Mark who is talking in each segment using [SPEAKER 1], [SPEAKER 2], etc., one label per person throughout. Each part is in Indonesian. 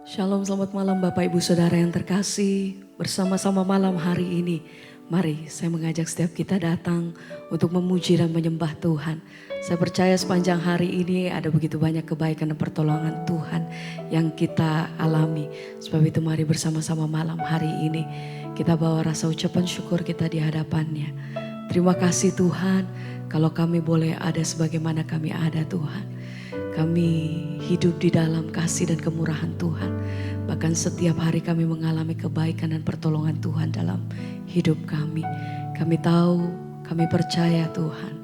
[SPEAKER 1] Shalom, selamat malam Bapak Ibu Saudara yang terkasih. Bersama-sama malam hari ini, mari saya mengajak setiap kita datang untuk memuji dan menyembah Tuhan. Saya percaya sepanjang hari ini ada begitu banyak kebaikan dan pertolongan Tuhan yang kita alami. Sebab itu mari bersama-sama malam hari ini kita bawa rasa ucapan syukur kita di hadapannya. Terima kasih Tuhan, kalau kami boleh ada sebagaimana kami ada Tuhan. Kami hidup di dalam kasih dan kemurahan Tuhan. Bahkan setiap hari kami mengalami kebaikan dan pertolongan Tuhan dalam hidup kami. Kami tahu, kami percaya Tuhan,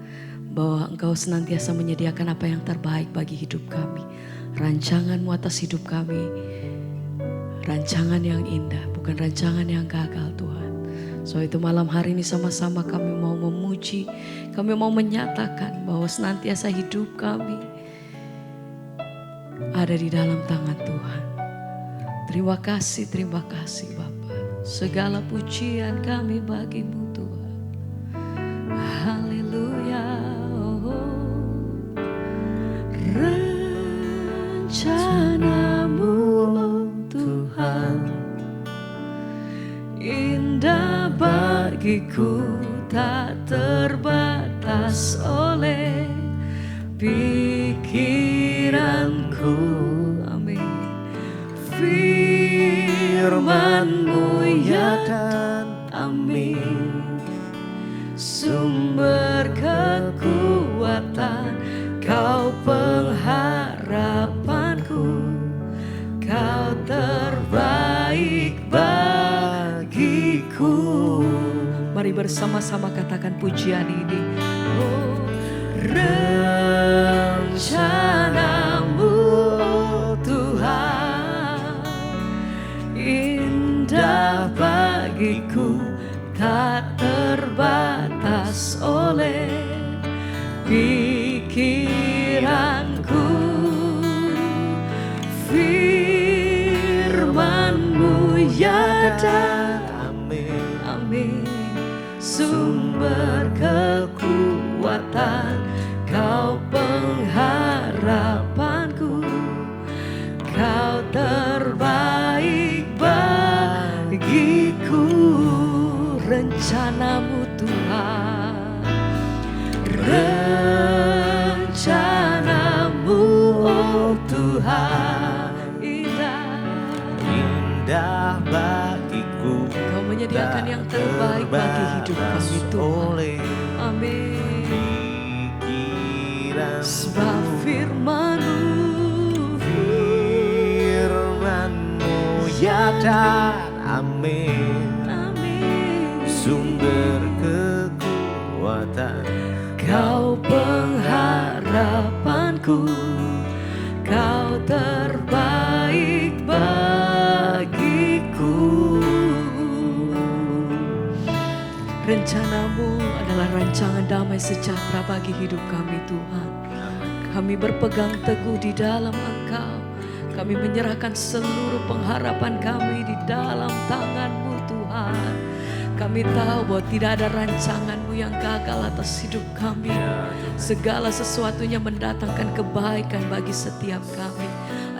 [SPEAKER 1] bahwa Engkau senantiasa menyediakan apa yang terbaik bagi hidup kami. Rancangan-Mu atas hidup kami, rancangan yang indah, bukan rancangan yang gagal Tuhan. So itu malam hari ini sama-sama kami mau memuji, kami mau menyatakan bahwa senantiasa hidup kami ada di dalam tangan Tuhan. Terima kasih Bapa. Segala pujian kami bagi-Mu Tuhan. Haleluya. Rencana-Mu oh Tuhan, indah bagiku, tak terbatas oleh pikiranku. Amin. Firman-Mu ya dan amin. Sumber kekuatan, Kau pengharapanku, Kau terbaik bagiku. Mari bersama-sama katakan pujian ini. Oh, rencana-Mu oh Tuhan, indah bagiku, tak terbatas oleh pikiranku. Firman-Mu ya dan amin. Sumber kekuatan, Kau pengharapanku, Kau terbaik bagiku. Rencana-Mu Tuhan, rencana-Mu oh Tuhan,
[SPEAKER 2] indah bagiku,
[SPEAKER 1] Kau menyediakan yang terbaik bagi hidup kami Tuhan. Amin. Sebab firman-Mu
[SPEAKER 2] ya dan amin. Sumber kekuatan,
[SPEAKER 1] Kau pengharapanku, Kau terbaik bagiku. Rencana-Mu adalah rancangan damai sejahtera bagi hidup kami Tuhan. Kami berpegang teguh di dalam Engkau. Kami menyerahkan seluruh pengharapan kami di dalam tangan-Mu Tuhan. Kami tahu bahwa tidak ada rancangan-Mu yang gagal atas hidup kami. Segala sesuatunya mendatangkan kebaikan bagi setiap kami.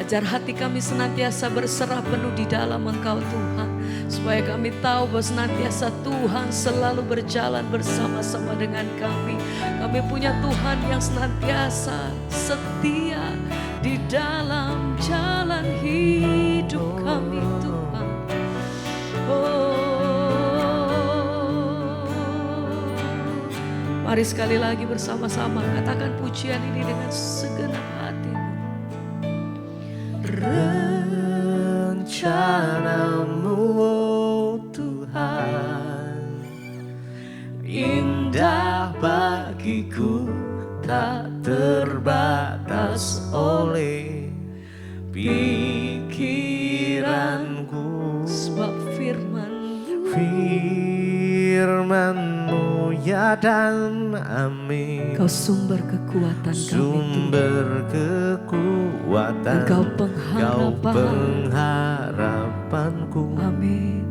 [SPEAKER 1] Ajar hati kami senantiasa berserah penuh di dalam Engkau Tuhan. Supaya kami tahu bahwa senantiasa Tuhan selalu berjalan bersama-sama dengan kami. Kami punya Tuhan yang senantiasa setia di dalam jalan hidup kami Tuhan. Mari sekali lagi bersama-sama katakan pujian ini dengan segenap hatimu.
[SPEAKER 2] rencana-Mu oh Tuhan, indah bagiku, tak terbatas oleh pikiranku.
[SPEAKER 1] Sebab
[SPEAKER 2] Firman-Mu ya dan amin.
[SPEAKER 1] Kau sumber kekuatan
[SPEAKER 2] Sumber kekuatan,
[SPEAKER 1] Engkau
[SPEAKER 2] Kau
[SPEAKER 1] pengharapan.
[SPEAKER 2] pengharapanku.
[SPEAKER 1] Amin.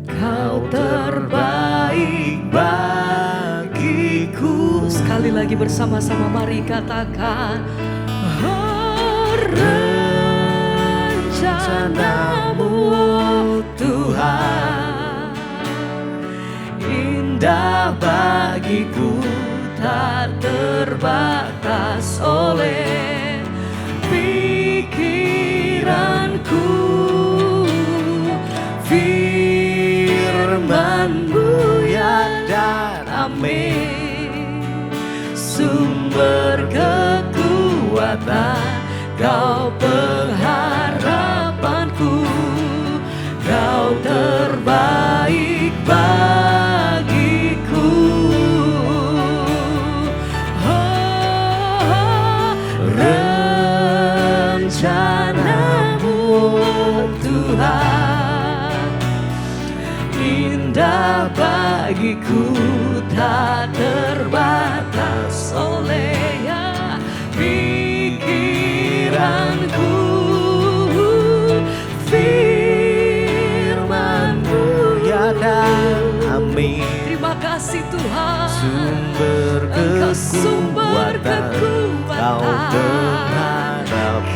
[SPEAKER 2] Kau terbaik bagiku.
[SPEAKER 1] Sekali lagi bersama-sama mari katakan, oh, rencana rencana-Mu Tuhan, indah bagiku, tak terbatas oleh pikiranku. Firman-Mu ya dan amin, sumber kekuatan, Kau pengharapanku, Kau terbaik bagiku. Oh, rencana-Mu Tuhan, indah bagiku, tak terbatas oleh ya pikiranku. Firman-Mu
[SPEAKER 2] Ya dan amin,
[SPEAKER 1] terima kasih Tuhan,
[SPEAKER 2] sumber
[SPEAKER 1] Engkau sumber
[SPEAKER 2] kekuatan, Kau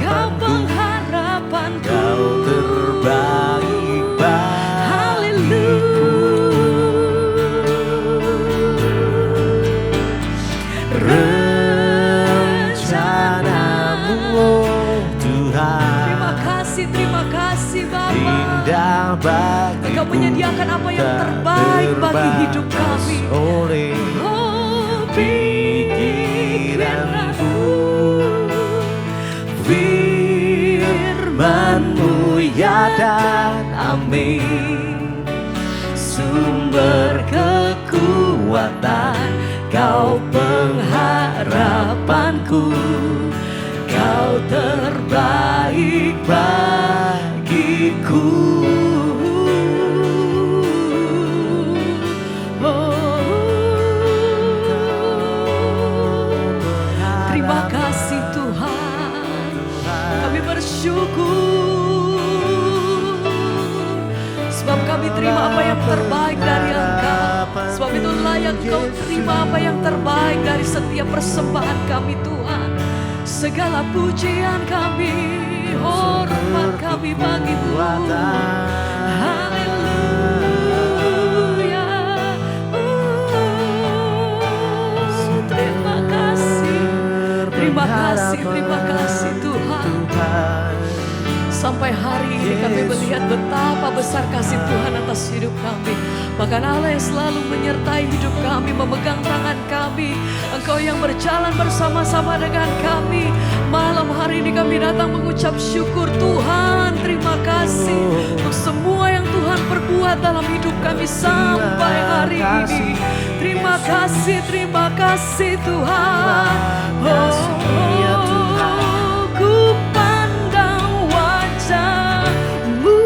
[SPEAKER 1] Kau
[SPEAKER 2] pengharapanku,
[SPEAKER 1] pengharapanku.
[SPEAKER 2] Kau terbaik bagiku. Rencana-Mu Tuhan,
[SPEAKER 1] Terima kasih Bapa.
[SPEAKER 2] indah bagiku,
[SPEAKER 1] Engkau menyediakan apa yang
[SPEAKER 2] tak
[SPEAKER 1] terbaik bagi hidup
[SPEAKER 2] terbatas
[SPEAKER 1] kami.
[SPEAKER 2] oleh
[SPEAKER 1] Oh,
[SPEAKER 2] pikiranku. Firman-Mu ya dan amin, sumber kekuatan, Kau pengharapanku, Kau terbaik bagiku.
[SPEAKER 1] Terima kasih Tuhan, kami bersyukur sebab kami terima apa yang terbaik dari Engkau. Sebab itu layak Engkau terima apa yang terbaik dari setiap persembahan kami Tuhan. Segala pujian kami, hormat kami bagi-Mu. Haleluya. Terima kasih. Terima kasih Tuhan. Sampai hari ini kami melihat betapa besar kasih Tuhan atas hidup kami. Bahkan Allah yang selalu menyertai hidup kami, memegang tangan kami. Engkau yang berjalan bersama-sama dengan kami. Malam hari ini kami datang mengucap syukur Tuhan. Terima kasih untuk semua yang Tuhan perbuat dalam hidup kami sampai hari ini. Terima kasih Tuhan. Ku pandang wajah-Mu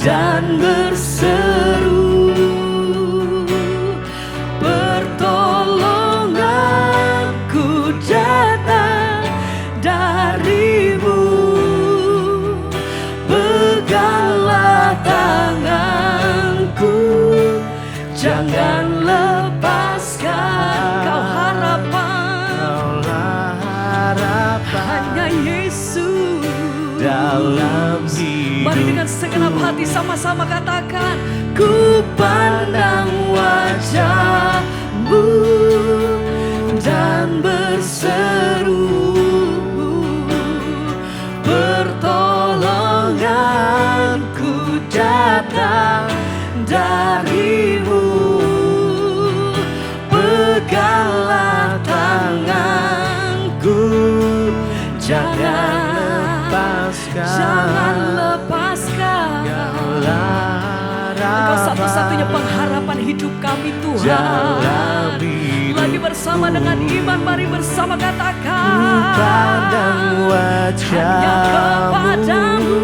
[SPEAKER 1] dan berseru, pertolonganku datang dari-Mu. Peganglah tanganku, jangan lepaskan Kau harapan, hanya Yesus
[SPEAKER 2] Dalam hidup,
[SPEAKER 1] mari dengan segenap hati sama-sama katakan, ku pandang wajah-Mu dan berseru, pertolonganku datang dari-Mu. Peganglah tanganku, jangan lepaskan. Engkau satu-satunya pengharapan hidup kami Tuhan. Lagi bersama dengan iman, mari bersama katakan,
[SPEAKER 2] pandang
[SPEAKER 1] hanya
[SPEAKER 2] wajah-Mu
[SPEAKER 1] kepadamu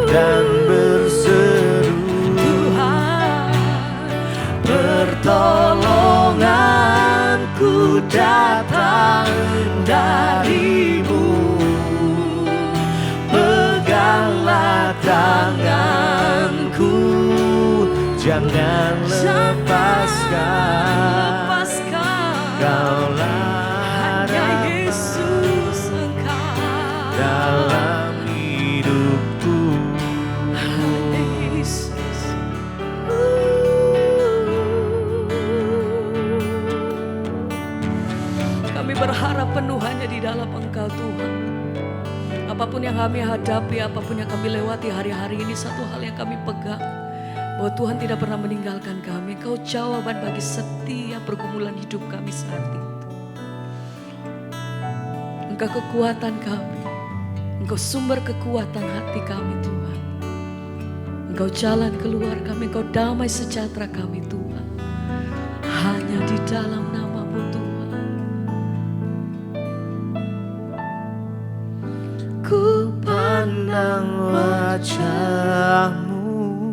[SPEAKER 2] dan berseru,
[SPEAKER 1] Tuhan.
[SPEAKER 2] pertolonganku datang dari-Mu. Peganglah tanganku, jangan lepaskan. Kaulah
[SPEAKER 1] hanya Yesus Engkau.
[SPEAKER 2] dalam hidup.
[SPEAKER 1] di dalam Engkau Tuhan. Apapun yang kami hadapi, apapun yang kami lewati hari-hari ini, satu hal yang kami pegang, bahwa Tuhan tidak pernah meninggalkan kami. Engkau jawaban bagi setiap pergumulan hidup kami saat itu. Engkau kekuatan kami, Engkau sumber kekuatan hati kami Tuhan. Engkau jalan keluar kami, Engkau damai sejahtera kami Tuhan. Hanya di dalam nama-Mu Tuhan. Ku pandang wajah-Mu,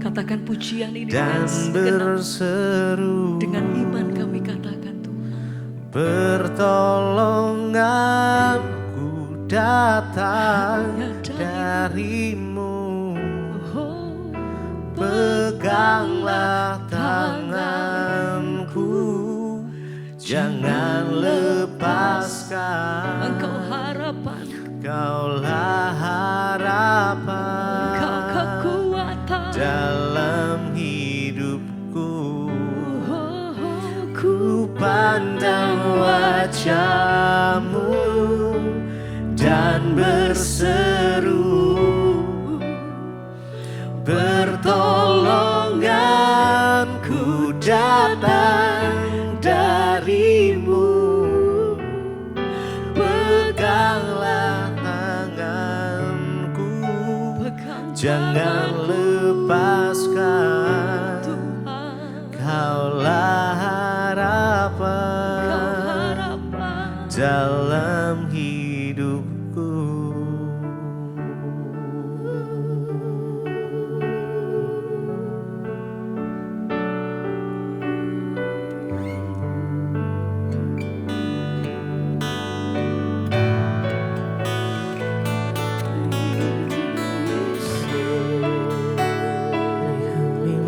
[SPEAKER 1] katakan pujian ini
[SPEAKER 2] dan berseru,
[SPEAKER 1] dengan iman kami katakan Tuhan.
[SPEAKER 2] Pertolonganku datang dari-Mu. Peganglah tanganku, jangan lepaskan.
[SPEAKER 1] Engkau harapan,
[SPEAKER 2] Engkaulah harapan,
[SPEAKER 1] Engkau kekuatan
[SPEAKER 2] dalam hidupku. Ku pandang wajah-Mu dan berseru, pertolonganku datang dari-Mu. Peganglah tanganku, jangan lepaskan. Kaulah harapan dalam hidupku.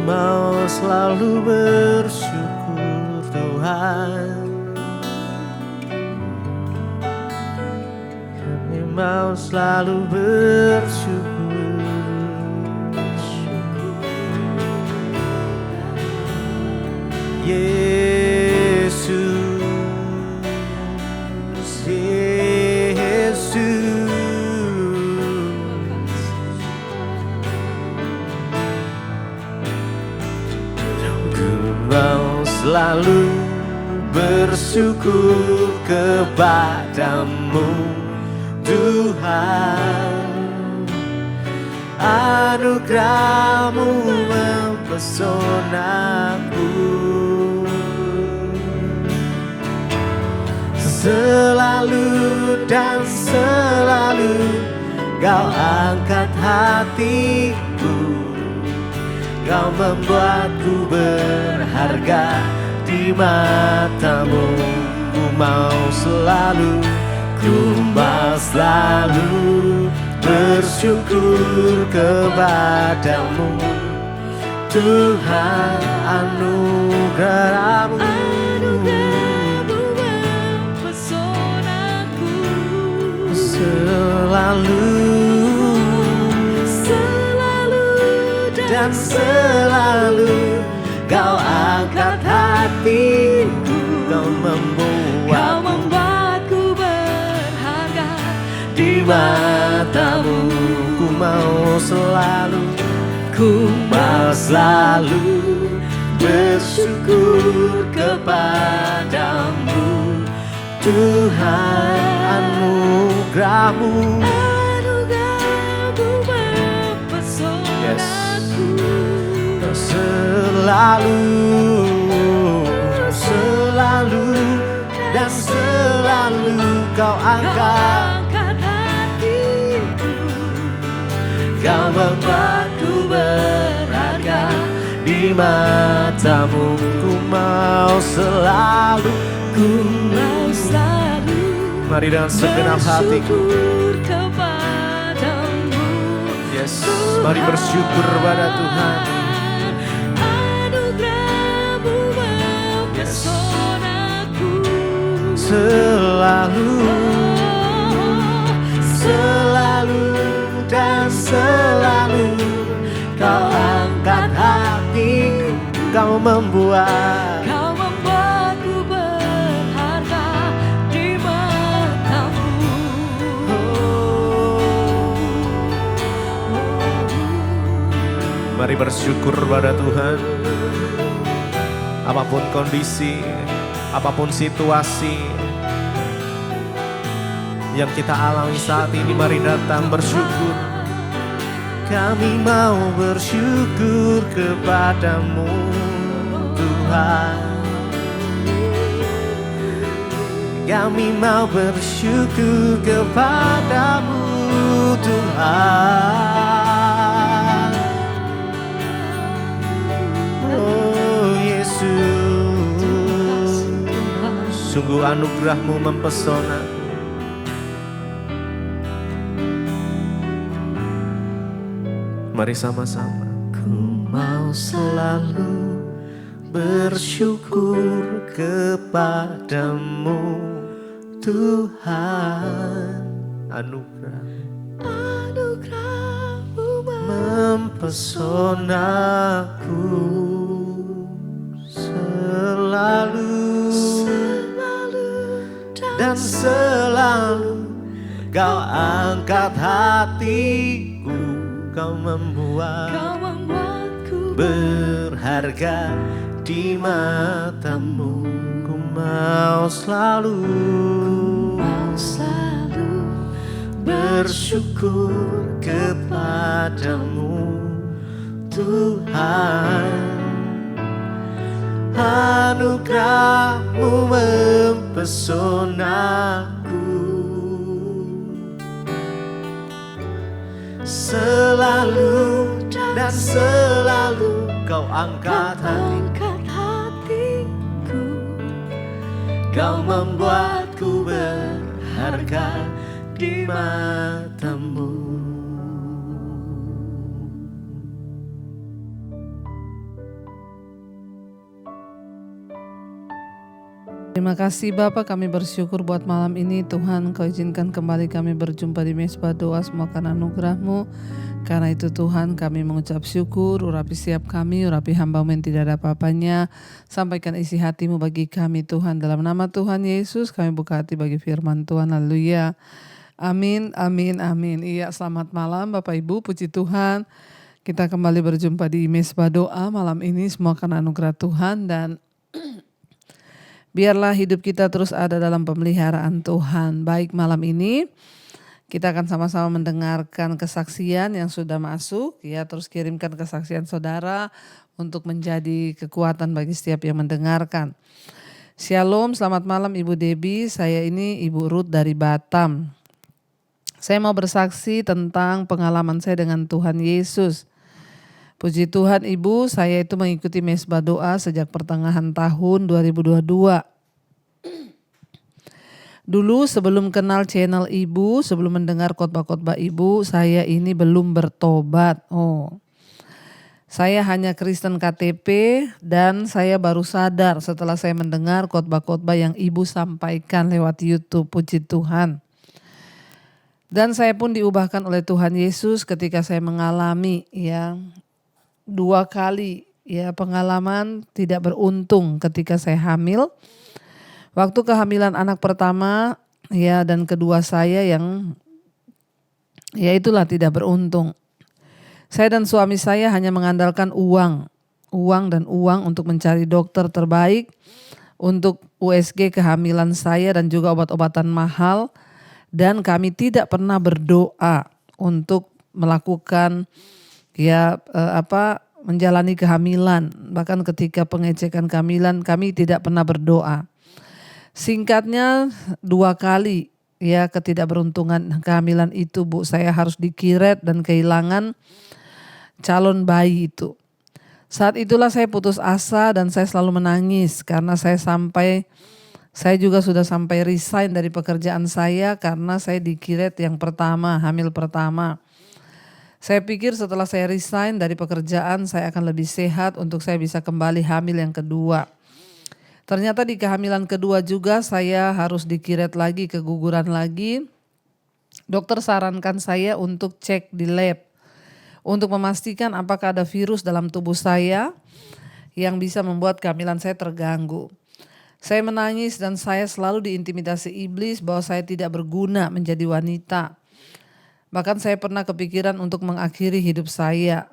[SPEAKER 2] Mau selalu bersyukur Tuhan, kami mau selalu bersyukur. Yesus, Yesus, mau selalu bersyukur kepadamu Tuhan. Anugerah-Mu mempesonaku, selalu dan selalu Kau angkat hatiku. Kau membuatku berharga di mata-Mu. Ku mau selalu bersyukur kepadamu Tuhan. Anugerah-Mu mempesonaku, selalu dan selalu Kau angkat hatiku. Kau membuatku berharga di mata-Mu. Ku mau selalu bersyukur kepadamu Tuhan. Anugerah-Mu selalu dan selalu Kau angkat hatiku. Kau membuatku berharga di mata-Mu. Ku mau selalu mari dengan segenap hatiku. Yes, mari bersyukur pada Tuhan. Selalu dan selalu Kau angkat hatiku. Kau membuatku berharga di mata-Mu. Mari bersyukur pada Tuhan. Apapun kondisi, apapun situasi yang kita alami saat ini, mari datang bersyukur. Kami mau bersyukur kepadamu Tuhan. Kami mau bersyukur kepadamu Tuhan. Oh Yesus, sungguh anugerah-Mu mempesona. Mari sama-sama. Ku mau selalu bersyukur kepadamu Tuhan. Anugerah-Mu mempesonaku selalu dan selalu. Kau angkat hatiku, Kau membuatku berharga di mata-Mu. Ku mau selalu bersyukur kepadamu Tuhan. Anugerah-Mu mempesonaku selalu dan selalu. Kau angkat hatiku, Kau membuatku berharga di mata-Mu.
[SPEAKER 3] Terima kasih Bapak, kami bersyukur buat malam ini. Tuhan, Kau izinkan kembali kami berjumpa di mezbah doa, semua karena anugerah-Mu. Karena itu Tuhan, kami mengucap syukur. Urapi setiap kami, urapi hamba-Mu yang tidak ada apa-apanya. Sampaikan isi hati-Mu bagi kami Tuhan. Dalam nama Tuhan Yesus kami buka hati bagi firman Tuhan. Haleluya. Amin, amin, amin. Iya, selamat malam Bapak Ibu, puji Tuhan. Kita kembali berjumpa di mezbah doa malam ini, semua karena anugerah Tuhan. Dan biarlah hidup kita terus ada dalam pemeliharaan Tuhan. Baik, malam ini kita akan sama-sama mendengarkan kesaksian yang sudah masuk. Ya, terus kirimkan kesaksian saudara untuk menjadi kekuatan bagi setiap yang mendengarkan. Shalom, selamat malam Ibu Debbie. Saya ini Ibu Ruth dari Batam. Saya mau bersaksi tentang pengalaman saya dengan Tuhan Yesus. Puji Tuhan Ibu, saya itu mengikuti mezbah doa sejak pertengahan tahun 2022. Dulu sebelum kenal channel Ibu, sebelum mendengar khotbah-khotbah Ibu, saya ini belum bertobat. Saya hanya Kristen KTP dan saya baru sadar setelah saya mendengar khotbah-khotbah yang Ibu sampaikan lewat YouTube. Puji Tuhan. Dan saya pun diubahkan oleh Tuhan Yesus ketika saya mengalami 2 kali pengalaman tidak beruntung ketika saya hamil. Waktu kehamilan anak pertama dan kedua saya yang itulah tidak beruntung. Saya dan suami saya hanya mengandalkan uang untuk mencari dokter terbaik untuk USG kehamilan saya dan juga obat-obatan mahal, dan kami tidak pernah berdoa untuk melakukan menjalani kehamilan. Bahkan ketika pengecekan kehamilan kami tidak pernah berdoa. Singkatnya 2 kali ketidakberuntungan kehamilan itu Bu, saya harus dikiret dan kehilangan calon bayi itu. Saat itulah saya putus asa dan saya selalu menangis karena saya juga sudah sampai resign dari pekerjaan saya karena saya dikiret yang pertama, hamil pertama. Saya pikir setelah saya resign dari pekerjaan saya akan lebih sehat untuk saya bisa kembali hamil yang kedua. Ternyata di kehamilan kedua juga saya harus dikiret lagi, keguguran lagi. Dokter sarankan saya untuk cek di lab untuk memastikan apakah ada virus dalam tubuh saya yang bisa membuat kehamilan saya terganggu. Saya menangis dan saya selalu diintimidasi iblis bahwa saya tidak berguna menjadi wanita. Bahkan saya pernah kepikiran untuk mengakhiri hidup saya.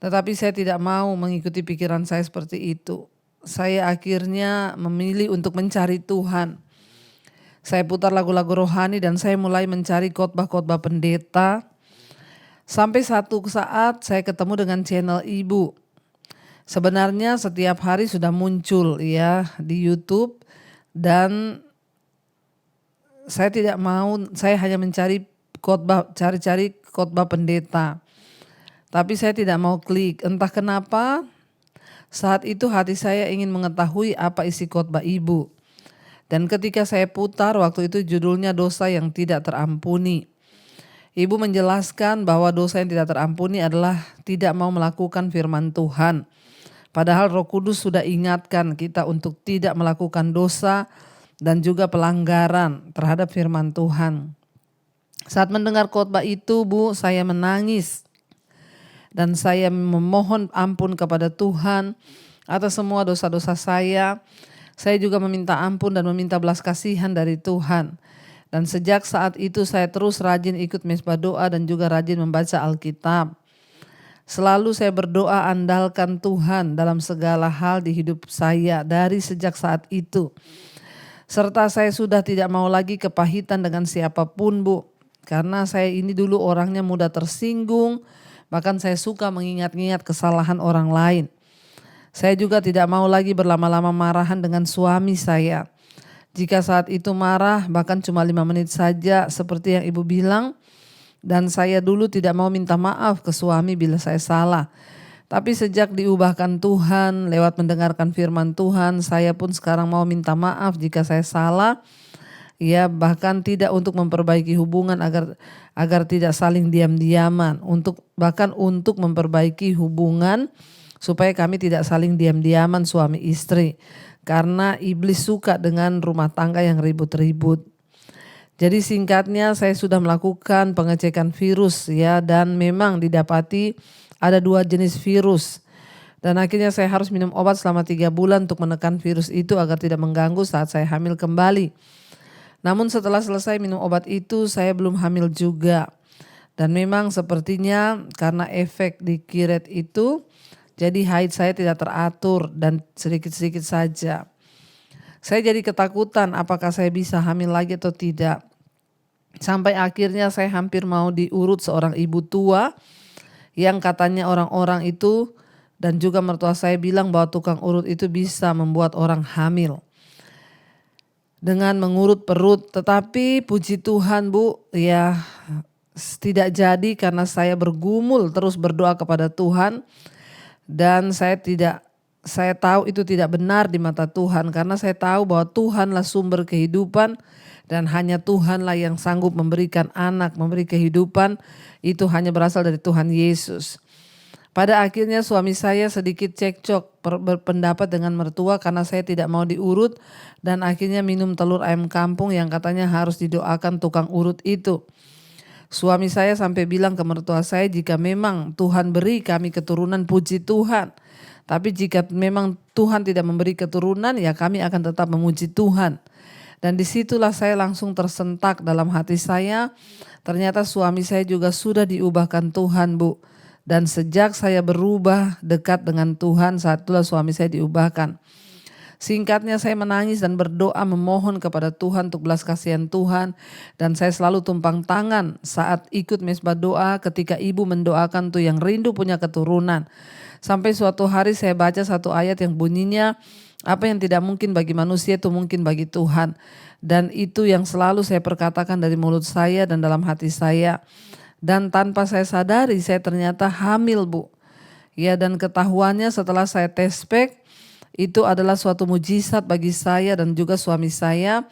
[SPEAKER 3] Tetapi saya tidak mau mengikuti pikiran saya seperti itu. Saya akhirnya memilih untuk mencari Tuhan. Saya putar lagu-lagu rohani dan saya mulai mencari khotbah-khotbah pendeta. Sampai satu saat saya ketemu dengan channel Ibu. Sebenarnya setiap hari sudah muncul ya di YouTube dan saya tidak mau, saya hanya mencari khotbah, cari-cari khotbah pendeta. Tapi saya tidak mau klik, entah kenapa saat itu hati saya ingin mengetahui apa isi khotbah Ibu. Dan ketika saya putar waktu itu judulnya dosa yang tidak terampuni. Ibu menjelaskan bahwa dosa yang tidak terampuni adalah tidak mau melakukan firman Tuhan. Padahal Roh Kudus sudah ingatkan kita untuk tidak melakukan dosa dan juga pelanggaran terhadap firman Tuhan. Saat mendengar khotbah itu, Bu, saya menangis. Dan saya memohon ampun kepada Tuhan atas semua dosa-dosa saya. Saya juga meminta ampun dan meminta belas kasihan dari Tuhan. Dan sejak saat itu saya terus rajin ikut mesbah doa dan juga rajin membaca Alkitab. Selalu saya berdoa andalkan Tuhan dalam segala hal di hidup saya dari sejak saat itu. Serta saya sudah tidak mau lagi kepahitan dengan siapapun, Bu. Karena saya ini dulu orangnya mudah tersinggung, bahkan saya suka mengingat-ingat kesalahan orang lain. Saya juga tidak mau lagi berlama-lama marahan dengan suami saya. Jika saat itu marah bahkan cuma 5 menit saja seperti yang Ibu bilang. Dan saya dulu tidak mau minta maaf ke suami bila saya salah. Tapi sejak diubahkan Tuhan lewat mendengarkan firman Tuhan, saya pun sekarang mau minta maaf jika saya salah. Ya, bahkan tidak untuk memperbaiki hubungan agar tidak saling diam-diaman, bahkan untuk memperbaiki hubungan supaya kami tidak saling diam-diaman suami istri, karena iblis suka dengan rumah tangga yang ribut-ribut. Jadi singkatnya saya sudah melakukan pengecekan virus ya, dan memang didapati ada 2 jenis virus. Dan akhirnya saya harus minum obat selama 3 bulan untuk menekan virus itu agar tidak mengganggu saat saya hamil kembali. Namun setelah selesai minum obat itu saya belum hamil juga. Dan memang sepertinya karena efek di kiret itu jadi haid saya tidak teratur dan sedikit-sedikit saja. Saya jadi ketakutan apakah saya bisa hamil lagi atau tidak. Sampai akhirnya saya hampir mau diurut seorang ibu tua yang katanya orang-orang itu dan juga mertua saya bilang bahwa tukang urut itu bisa membuat orang hamil dengan mengurut perut. Tetapi puji Tuhan, Bu, ya tidak jadi karena saya bergumul terus berdoa kepada Tuhan. Dan saya tahu itu tidak benar di mata Tuhan, karena saya tahu bahwa Tuhanlah sumber kehidupan dan hanya Tuhanlah yang sanggup memberikan anak, memberi kehidupan. Itu hanya berasal dari Tuhan Yesus. Pada akhirnya suami saya sedikit cekcok berpendapat dengan mertua karena saya tidak mau diurut, dan akhirnya minum telur ayam kampung yang katanya harus didoakan tukang urut itu. Suami saya sampai bilang ke mertua saya, jika memang Tuhan beri kami keturunan, puji Tuhan. Tapi jika memang Tuhan tidak memberi keturunan, ya kami akan tetap memuji Tuhan. Dan disitulah saya langsung tersentak dalam hati saya. Ternyata suami saya juga sudah diubahkan Tuhan, Bu. Dan sejak saya berubah dekat dengan Tuhan, saat itulah suami saya diubahkan. Singkatnya saya menangis dan berdoa memohon kepada Tuhan untuk belas kasihan Tuhan. Dan saya selalu tumpang tangan saat ikut mesbah doa ketika ibu mendoakan tuh yang rindu punya keturunan. Sampai suatu hari saya baca satu ayat yang bunyinya, apa yang tidak mungkin bagi manusia itu mungkin bagi Tuhan. Dan itu yang selalu saya perkatakan dari mulut saya dan dalam hati saya. Dan tanpa saya sadari saya ternyata hamil, Bu. Ya, dan ketahuannya setelah saya tes pack, itu adalah suatu mujizat bagi saya dan juga suami saya.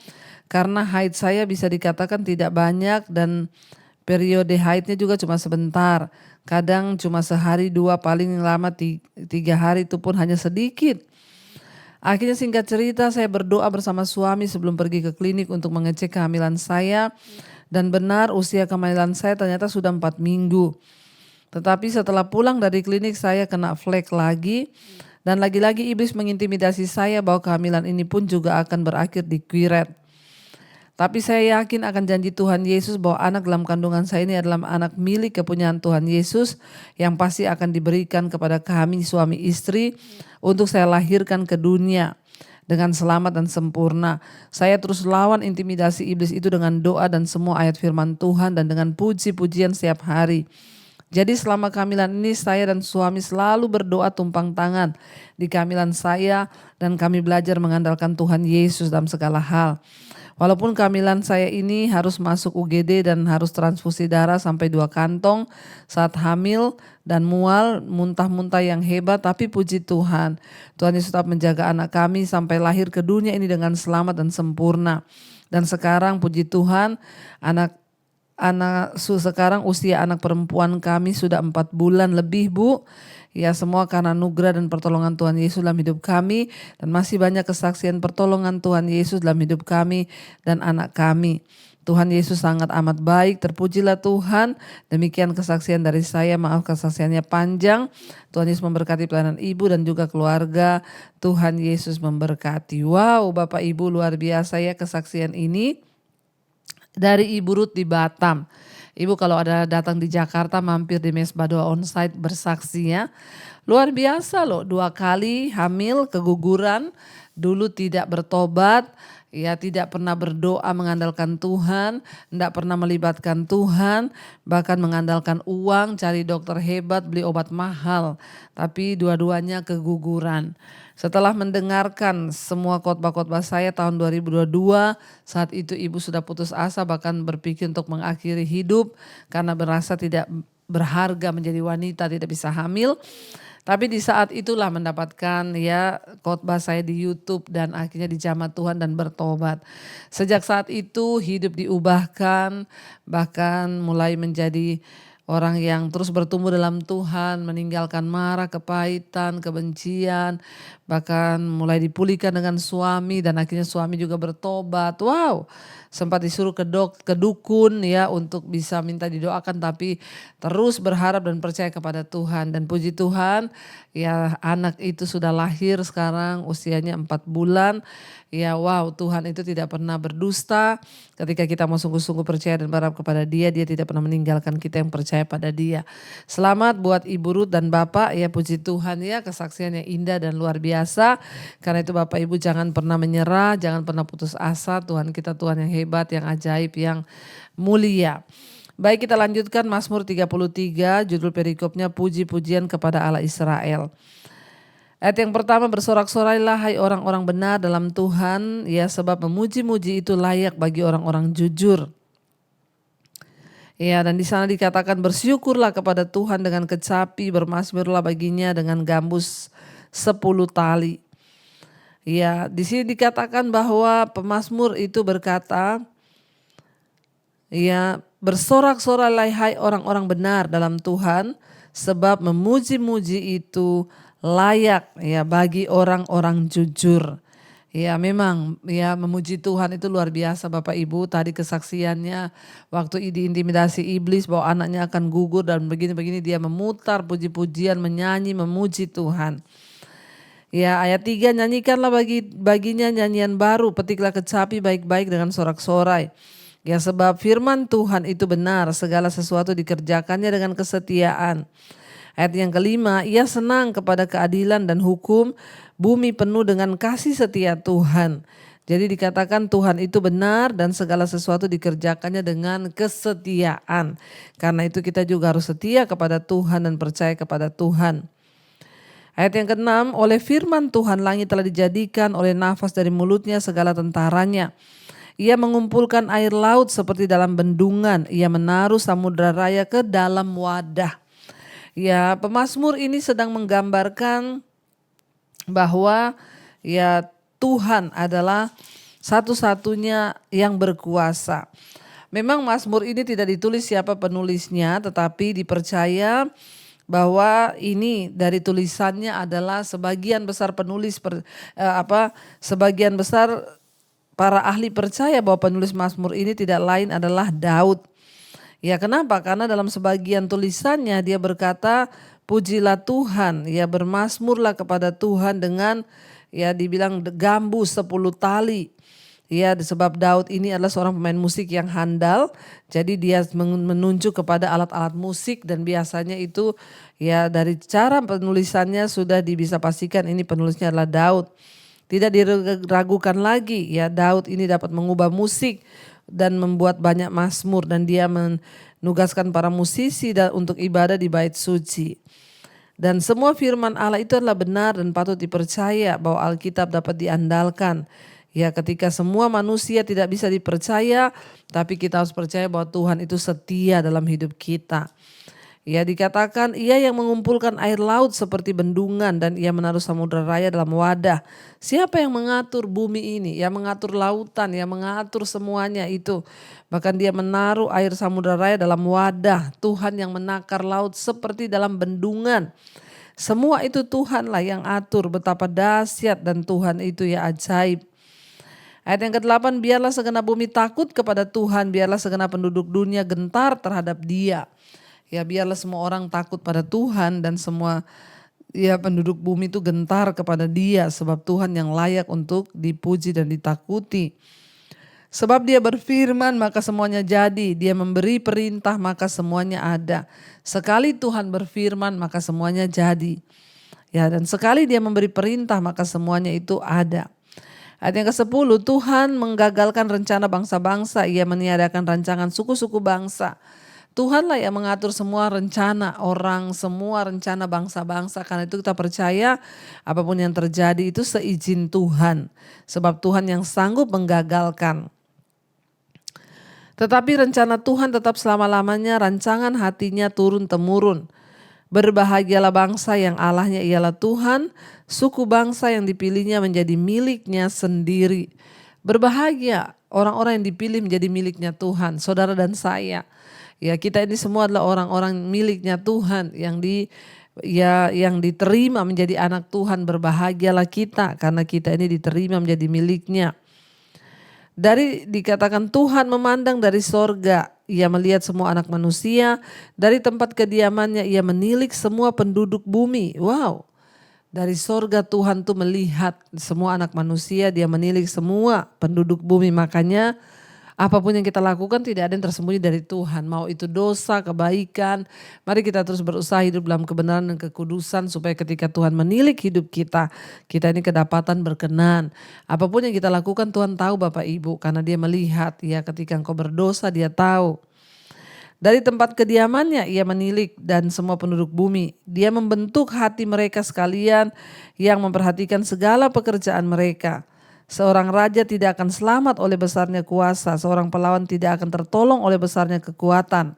[SPEAKER 3] Karena haid saya bisa dikatakan tidak banyak dan periode haidnya juga cuma sebentar. Kadang cuma sehari 2, paling lama 3 hari, itu pun hanya sedikit. Akhirnya singkat cerita saya berdoa bersama suami sebelum pergi ke klinik untuk mengecek kehamilan saya. Dan benar usia kehamilan saya ternyata sudah 4 minggu. Tetapi setelah pulang dari klinik saya kena flek lagi. Dan lagi-lagi iblis mengintimidasi saya bahwa kehamilan ini pun juga akan berakhir di kiret. Tapi saya yakin akan janji Tuhan Yesus bahwa anak dalam kandungan saya ini adalah anak milik kepunyaan Tuhan Yesus yang pasti akan diberikan kepada kami suami istri untuk saya lahirkan ke dunia dengan selamat dan sempurna. Saya terus lawan intimidasi iblis itu dengan doa dan semua ayat firman Tuhan dan dengan puji-pujian setiap hari. Jadi selama kehamilan ini saya dan suami selalu berdoa tumpang tangan di kehamilan saya dan kami belajar mengandalkan Tuhan Yesus dalam segala hal. Walaupun kehamilan saya ini harus masuk UGD dan harus transfusi darah sampai 2 kantong saat hamil dan mual, muntah-muntah yang hebat, tapi puji Tuhan. Tuhan Yesus tetap menjaga anak kami sampai lahir ke dunia ini dengan selamat dan sempurna. Dan sekarang puji Tuhan sekarang usia anak perempuan kami sudah 4 bulan lebih, Bu. Ya, semua karena anugerah dan pertolongan Tuhan Yesus dalam hidup kami, dan masih banyak kesaksian pertolongan Tuhan Yesus dalam hidup kami dan anak kami. Tuhan Yesus sangat amat baik, terpujilah Tuhan. Demikian kesaksian dari saya, maaf kesaksiannya panjang. Tuhan Yesus memberkati pelayanan ibu dan juga keluarga. Tuhan Yesus memberkati. Wow, Bapak Ibu, luar biasa ya kesaksian ini. Dari Ibu Ruth di Batam. Ibu kalau ada datang di Jakarta mampir di Mesbah Doa Onsite bersaksi ya. Luar biasa loh, 2 kali hamil keguguran, dulu tidak bertobat, ya tidak pernah berdoa mengandalkan Tuhan, tidak pernah melibatkan Tuhan, bahkan mengandalkan uang, cari dokter hebat, beli obat mahal, tapi dua-duanya keguguran. Setelah mendengarkan semua khotbah-khotbah saya tahun 2022, saat itu ibu sudah putus asa bahkan berpikir untuk mengakhiri hidup karena merasa tidak berharga menjadi wanita, tidak bisa hamil. Tapi di saat itulah mendapatkan ya khotbah saya di YouTube dan akhirnya dijamah Tuhan dan bertobat. Sejak saat itu hidup diubahkan, bahkan mulai menjadi orang yang terus bertumbuh dalam Tuhan, meninggalkan marah, kepahitan, kebencian, bahkan mulai dipulihkan dengan suami dan akhirnya suami juga bertobat. Wow, sempat disuruh ke dukun ya untuk bisa minta didoakan, tapi terus berharap dan percaya kepada Tuhan. Dan puji Tuhan ya anak itu sudah lahir sekarang usianya 4 bulan. Ya wow, Tuhan itu tidak pernah berdusta. Ketika kita mau sungguh-sungguh percaya dan berharap kepada Dia, Dia tidak pernah meninggalkan kita yang percaya pada Dia. Selamat buat Ibu Ruth dan Bapak ya, puji Tuhan ya, kesaksiannya indah dan luar biasa. Karena itu Bapak Ibu jangan pernah menyerah, jangan pernah putus asa. Tuhan kita Tuhan yang hebat, yang ajaib, yang mulia. Baik, kita lanjutkan Mazmur 33, judul perikopnya puji-pujian kepada Allah Israel. Ayat yang pertama, bersorak-sorailah hai orang-orang benar dalam Tuhan, ya sebab memuji-muji itu layak bagi orang-orang jujur. Ya, dan di sana dikatakan bersyukurlah kepada Tuhan dengan kecapi, bermazmurlah baginya dengan gambus 10 tali. Ya, di sini dikatakan bahwa pemazmur itu berkata, ya bersorak-sorailah hai orang-orang benar dalam Tuhan, sebab memuji-muji itu layak ya bagi orang-orang jujur. Ya memang ya memuji Tuhan itu luar biasa Bapak Ibu. Tadi kesaksiannya waktu diintimidasi iblis bahwa anaknya akan gugur dan begini-begini, dia memutar puji-pujian, menyanyi, memuji Tuhan. Ya ayat 3, nyanyikanlah baginya nyanyian baru, petiklah kecapi baik-baik dengan sorak-sorai. Ya sebab firman Tuhan itu benar, segala sesuatu dikerjakannya dengan kesetiaan. Ayat yang kelima, ia senang kepada keadilan dan hukum, bumi penuh dengan kasih setia Tuhan. Jadi dikatakan Tuhan itu benar dan segala sesuatu dikerjakannya dengan kesetiaan. Karena itu kita juga harus setia kepada Tuhan dan percaya kepada Tuhan. Ayat yang keenam, oleh firman Tuhan langit telah dijadikan, oleh nafas dari mulutnya segala tentaranya. Ia mengumpulkan air laut seperti dalam bendungan, ia menaruh samudra raya ke dalam wadah. Ya, pemazmur ini sedang menggambarkan bahwa ya Tuhan adalah satu-satunya yang berkuasa. Memang mazmur ini tidak ditulis siapa penulisnya, tetapi dipercaya bahwa ini dari tulisannya adalah sebagian besar penulis sebagian besar para ahli percaya bahwa penulis mazmur ini tidak lain adalah Daud. Ya kenapa? Karena dalam sebagian tulisannya dia berkata pujilah Tuhan, ya bermazmurlah kepada Tuhan dengan ya dibilang gambus 10 tali. Ya, sebab Daud ini adalah seorang pemain musik yang handal. Jadi dia menunjuk kepada alat-alat musik dan biasanya itu ya dari cara penulisannya sudah bisa pastikan ini penulisnya adalah Daud. Tidak diragukan lagi ya, Daud ini dapat mengubah musik dan membuat banyak mazmur dan dia menugaskan para musisi untuk ibadah di bait suci. Dan semua firman Allah itu adalah benar dan patut dipercaya, bahwa Alkitab dapat diandalkan. Ya, ketika semua manusia tidak bisa dipercaya, tapi kita harus percaya bahwa Tuhan itu setia dalam hidup kita. Ya, dikatakan ia yang mengumpulkan air laut seperti bendungan dan ia menaruh samudera raya dalam wadah. Siapa yang mengatur bumi ini? Yang mengatur lautan, yang mengatur semuanya itu. Bahkan dia menaruh air samudera raya dalam wadah. Tuhan yang menakar laut seperti dalam bendungan. Semua itu Tuhanlah yang atur, betapa dahsyat dan Tuhan itu ya ajaib. Ayat yang ke-8, biarlah segenap bumi takut kepada Tuhan, biarlah segenap penduduk dunia gentar terhadap Dia. Ya, biarlah semua orang takut pada Tuhan dan semua ya penduduk bumi itu gentar kepada Dia, sebab Tuhan yang layak untuk dipuji dan ditakuti. Sebab Dia berfirman maka semuanya jadi, Dia memberi perintah maka semuanya ada. Sekali Tuhan berfirman maka semuanya jadi. Ya, dan sekali Dia memberi perintah maka semuanya itu ada. Ayat yang ke-10, Tuhan menggagalkan rencana bangsa-bangsa, Ia meniadakan rancangan suku-suku bangsa. Tuhanlah yang mengatur semua rencana orang, semua rencana bangsa-bangsa. Karena itu kita percaya apapun yang terjadi itu seizin Tuhan. Sebab Tuhan yang sanggup menggagalkan. Tetapi rencana Tuhan tetap selama-lamanya, rancangan hatinya turun-temurun. Berbahagialah bangsa yang Allahnya ialah Tuhan, suku bangsa yang dipilihnya menjadi miliknya sendiri. Berbahagia orang-orang yang dipilih menjadi miliknya Tuhan, saudara dan saya. Ya, kita ini semua adalah orang-orang miliknya Tuhan yang diterima menjadi anak Tuhan. Berbahagialah kita karena kita ini diterima menjadi miliknya. Dikatakan Tuhan memandang dari sorga, Ia melihat semua anak manusia, dari tempat kediamannya Ia menilik semua penduduk bumi. Wow, dari sorga Tuhan tuh melihat semua anak manusia, Dia menilik semua penduduk bumi. Makanya apapun yang kita lakukan tidak ada yang tersembunyi dari Tuhan. Mau itu dosa, kebaikan, mari kita terus berusaha hidup dalam kebenaran dan kekudusan supaya ketika Tuhan menilik hidup kita, kita ini kedapatan berkenan. Apapun yang kita lakukan Tuhan tahu Bapak Ibu, karena Dia melihat ya ketika engkau berdosa Dia tahu. Dari tempat kediamannya Ia menilik dan semua penduduk bumi. Dia membentuk hati mereka sekalian yang memperhatikan segala pekerjaan mereka. Seorang raja tidak akan selamat oleh besarnya kuasa. Seorang pahlawan tidak akan tertolong oleh besarnya kekuatan.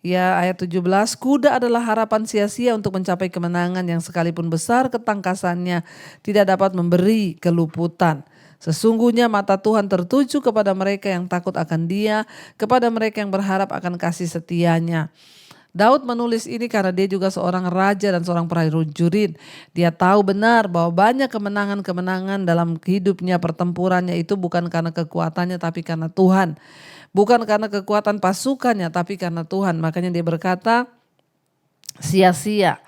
[SPEAKER 3] Ya, ayat 17, kuda adalah harapan sia-sia untuk mencapai kemenangan yang sekalipun besar ketangkasannya tidak dapat memberi keluputan. Sesungguhnya mata Tuhan tertuju kepada mereka yang takut akan Dia, kepada mereka yang berharap akan kasih setianya. Daud menulis ini karena dia juga seorang raja dan seorang prajurit. Dia tahu benar bahwa banyak kemenangan-kemenangan dalam hidupnya, pertempurannya itu bukan karena kekuatannya tapi karena Tuhan. Bukan karena kekuatan pasukannya tapi karena Tuhan. Makanya dia berkata sia-sia.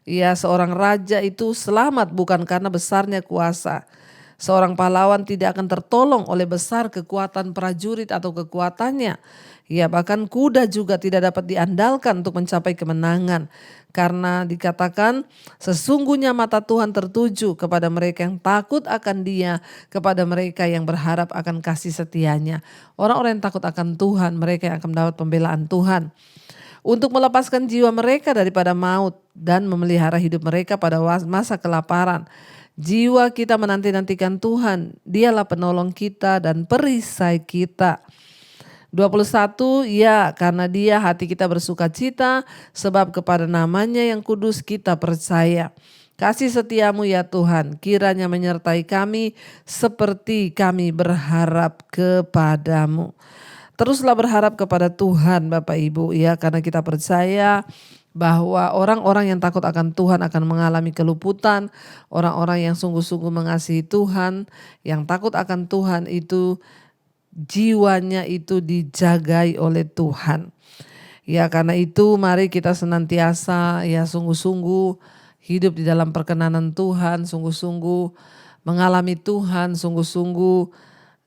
[SPEAKER 3] Ya, seorang raja itu selamat bukan karena besarnya kuasa. Seorang pahlawan tidak akan tertolong oleh besar kekuatan prajurit atau kekuatannya. Ya, bahkan kuda juga tidak dapat diandalkan untuk mencapai kemenangan. Karena dikatakan sesungguhnya mata Tuhan tertuju kepada mereka yang takut akan Dia, kepada mereka yang berharap akan kasih setianya. Orang-orang yang takut akan Tuhan, mereka yang akan mendapat pembelaan Tuhan. Untuk melepaskan jiwa mereka daripada maut dan memelihara hidup mereka pada masa kelaparan. Jiwa kita menanti-nantikan Tuhan, Dialah penolong kita dan perisai kita. 21, ya karena Dia hati kita bersuka cita, sebab kepada namanya yang kudus kita percaya. Kasih setiamu ya Tuhan, kiranya menyertai kami seperti kami berharap kepadamu. Teruslah berharap kepada Tuhan Bapak Ibu ya, karena kita percaya bahwa orang-orang yang takut akan Tuhan akan mengalami keluputan. Orang-orang yang sungguh-sungguh mengasihi Tuhan, yang takut akan Tuhan itu jiwanya itu dijagai oleh Tuhan. Ya, karena itu mari kita senantiasa ya sungguh-sungguh hidup di dalam perkenanan Tuhan, sungguh-sungguh mengalami Tuhan, sungguh-sungguh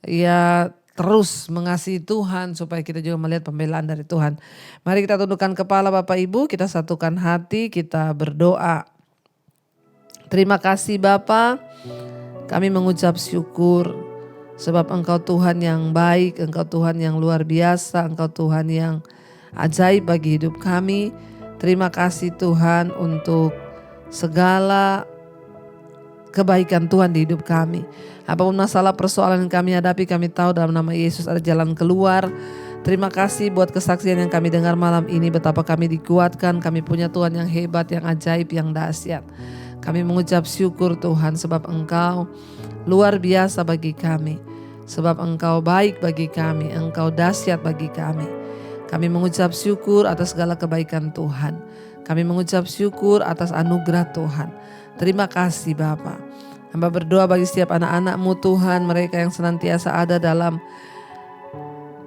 [SPEAKER 3] ya terus mengasihi Tuhan supaya kita juga melihat pembelaan dari Tuhan. Mari kita tundukkan kepala Bapak Ibu, kita satukan hati, kita berdoa. Terima kasih Bapa, kami mengucap syukur sebab Engkau Tuhan yang baik, Engkau Tuhan yang luar biasa, Engkau Tuhan yang ajaib bagi hidup kami. Terima kasih Tuhan untuk segala kebaikan Tuhan di hidup kami. Apapun masalah persoalan yang kami hadapi, kami tahu dalam nama Yesus ada jalan keluar. Terima kasih buat kesaksian yang kami dengar malam ini, betapa kami dikuatkan, kami punya Tuhan yang hebat, yang ajaib, yang dahsyat. Kami mengucap syukur Tuhan sebab Engkau luar biasa bagi kami. Sebab Engkau baik bagi kami, Engkau dahsyat bagi kami. Kami mengucap syukur atas segala kebaikan Tuhan. Kami mengucap syukur atas anugerah Tuhan. Terima kasih Bapa. Hamba berdoa bagi setiap anak-anak-Mu Tuhan, mereka yang senantiasa ada dalam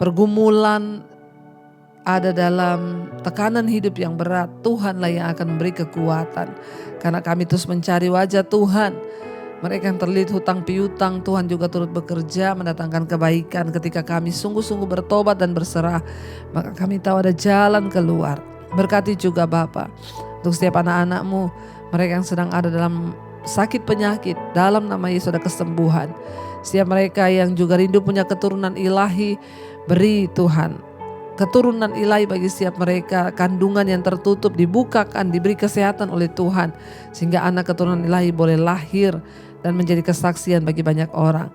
[SPEAKER 3] pergumulan, ada dalam tekanan hidup yang berat. Tuhanlah yang akan memberi kekuatan. Karena kami terus mencari wajah Tuhan. Mereka yang terlilit hutang piutang, Tuhan juga turut bekerja mendatangkan kebaikan ketika kami sungguh-sungguh bertobat dan berserah. Maka kami tahu ada jalan keluar. Berkati juga Bapa untuk setiap anak-anak-Mu, mereka yang sedang ada dalam sakit penyakit, dalam nama Yesus ada kesembuhan. Setiap mereka yang juga rindu punya keturunan ilahi, beri Tuhan keturunan ilahi bagi setiap mereka. Kandungan yang tertutup dibukakan, diberi kesehatan oleh Tuhan, sehingga anak keturunan ilahi boleh lahir dan menjadi kesaksian bagi banyak orang.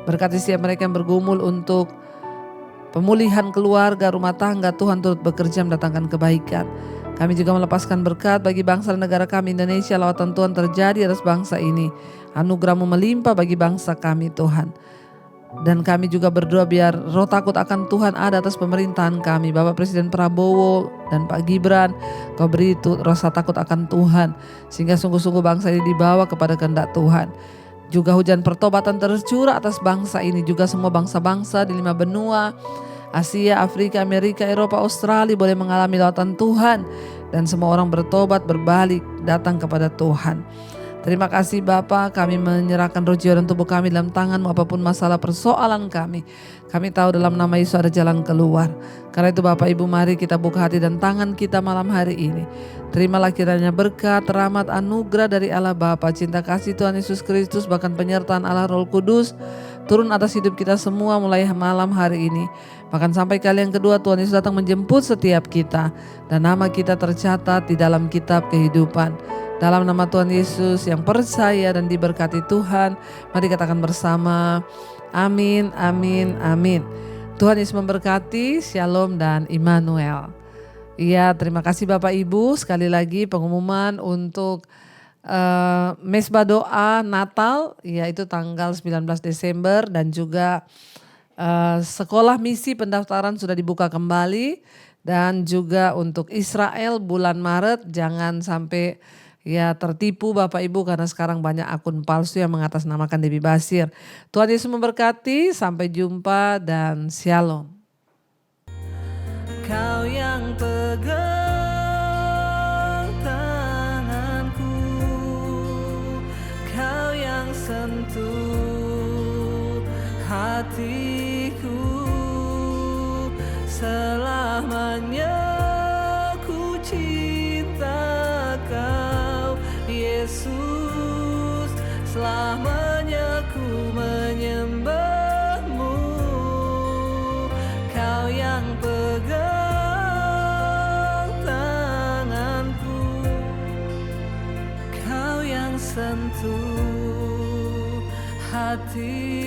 [SPEAKER 3] Berkati setiap mereka yang bergumul untuk pemulihan keluarga, rumah tangga, Tuhan turut bekerja mendatangkan kebaikan. Kami juga melepaskan berkat bagi bangsa dan negara kami Indonesia. Lawatan Tuhan terjadi atas bangsa ini. Anugerah-Mu melimpah bagi bangsa kami Tuhan. Dan kami juga berdoa biar roh takut akan Tuhan ada atas pemerintahan kami. Bapak Presiden Prabowo dan Pak Gibran, Kau beri rasa takut akan Tuhan, sehingga sungguh-sungguh bangsa ini dibawa kepada kehendak Tuhan. Juga hujan pertobatan tercurah atas bangsa ini, juga semua bangsa-bangsa di 5 benua, Asia, Afrika, Amerika, Eropa, Australia boleh mengalami lawatan Tuhan. Dan semua orang bertobat, berbalik, datang kepada Tuhan. Terima kasih Bapa, kami menyerahkan roh jiwa dan tubuh kami dalam tangan-Mu apapun masalah persoalan kami. Kami tahu dalam nama Yesus ada jalan keluar. Karena itu Bapak Ibu, mari kita buka hati dan tangan kita malam hari ini. Terimalah kiranya berkat, rahmat, anugerah dari Allah Bapa, cinta kasih Tuhan Yesus Kristus, bahkan penyertaan Allah Roh Kudus turun atas hidup kita semua mulai malam hari ini. Bahkan sampai kali yang kedua Tuhan Yesus datang menjemput setiap kita. Dan nama kita tercatat di dalam kitab kehidupan. Dalam nama Tuhan Yesus yang percaya dan diberkati Tuhan, mari katakan bersama, amin, amin, amin. Tuhan Yesus memberkati, shalom dan Immanuel. Iya, terima kasih Bapak Ibu. Sekali lagi pengumuman untuk mesbah doa Natal, yaitu tanggal 19 Desember dan juga sekolah misi pendaftaran sudah dibuka kembali. Dan juga untuk Israel bulan Maret, jangan sampai tertipu Bapak Ibu, karena sekarang banyak akun palsu yang mengatasnamakan Debbie Basir. Tuhan Yesus memberkati, sampai jumpa dan shalom.
[SPEAKER 2] Kau yang pegang tanganku, Kau yang sentuh hatiku, selamanya ku cinta Kau Yesus, selamanya ku menyembah-Mu. Kau yang pegang tanganku, Kau yang sentuh hati.